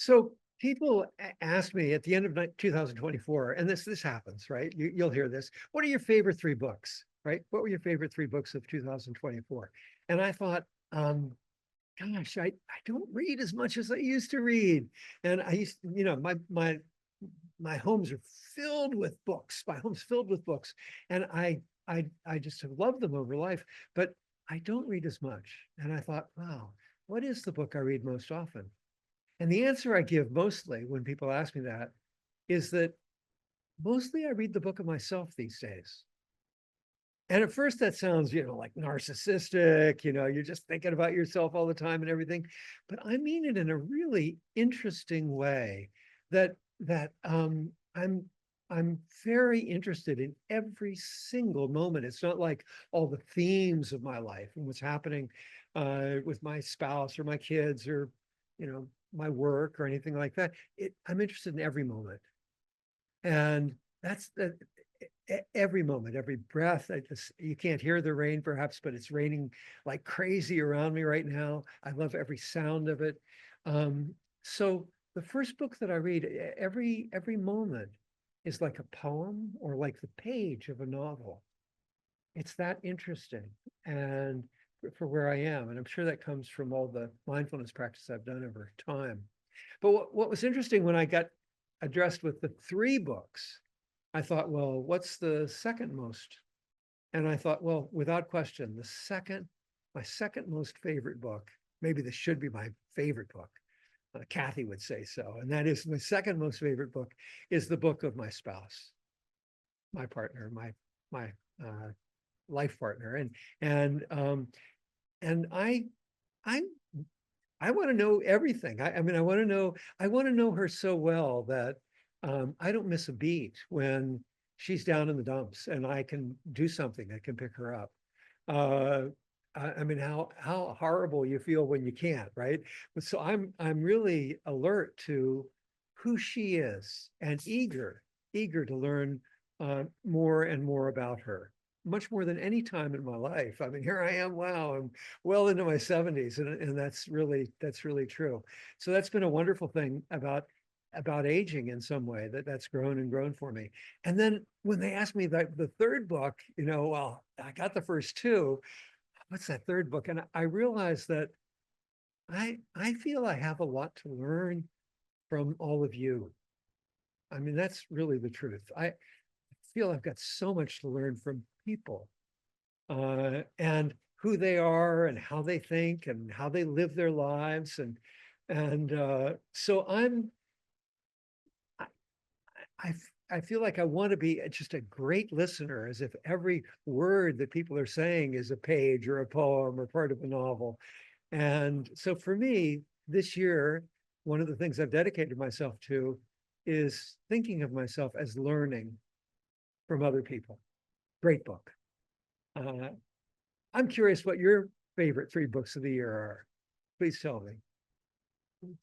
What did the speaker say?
So people ask me at the end of 2024, and this happens, right? You'll hear this. What are your favorite three books, right? What were your favorite three books of 2024? And I thought, gosh, I don't read as much as I used to read. And I used, my homes are filled with books. My home's filled with books. And I just have loved them over life, but I don't read as much. And I thought, wow, what is the book I read most often? And the answer I give mostly when people ask me that is that mostly I read the book of myself these days. And at first that sounds, like narcissistic, you're just thinking about yourself all the time and everything. But I mean it in a really interesting way that I'm very interested in every single moment. It's not like all the themes of my life and what's happening with my spouse or my kids or, my work or anything like that. I'm interested in every moment. And that's every moment, every breath. You can't hear the rain perhaps, but it's raining like crazy around me right now. I love every sound of it. So the first book that I read, every moment is like a poem or like the page of a novel. It's that interesting. And for where I am, and I'm sure that comes from all the mindfulness practice I've done over time. But what was interesting when I got addressed with the three books, I thought, well, what's the second most? And I thought, well, without question, my second most favorite book, maybe this should be my favorite book. Kathy would say so. And that is my second most favorite book is the book of my spouse, my partner, my life partner. And I I want to know everything. I mean, I want to know her so well that I don't miss a beat when she's down in the dumps and I can do something that can pick her up. Uh, I mean, how horrible you feel when you can't, right? But so I'm really alert to who she is and eager to learn more and more about her, much more than any time in my life. I mean, here I am. Wow, I'm well into my 70s, and that's really true. So that's been a wonderful thing about aging in some way that's grown and grown for me. And then when they asked me the third book, well, I got the first two. What's that third book? And I realized that I feel I have a lot to learn from all of you. I mean, that's really the truth. I feel I've got so much to learn from people and who they are and how they think and how they live their lives. And so I, I, I feel like I want to be just a great listener, as if every word that people are saying is a page or a poem or part of a novel. And so for me, this year, one of the things I've dedicated myself to is thinking of myself as learning from other people. Great book. Uh, I'm curious what your favorite three books of the year are. Please tell me.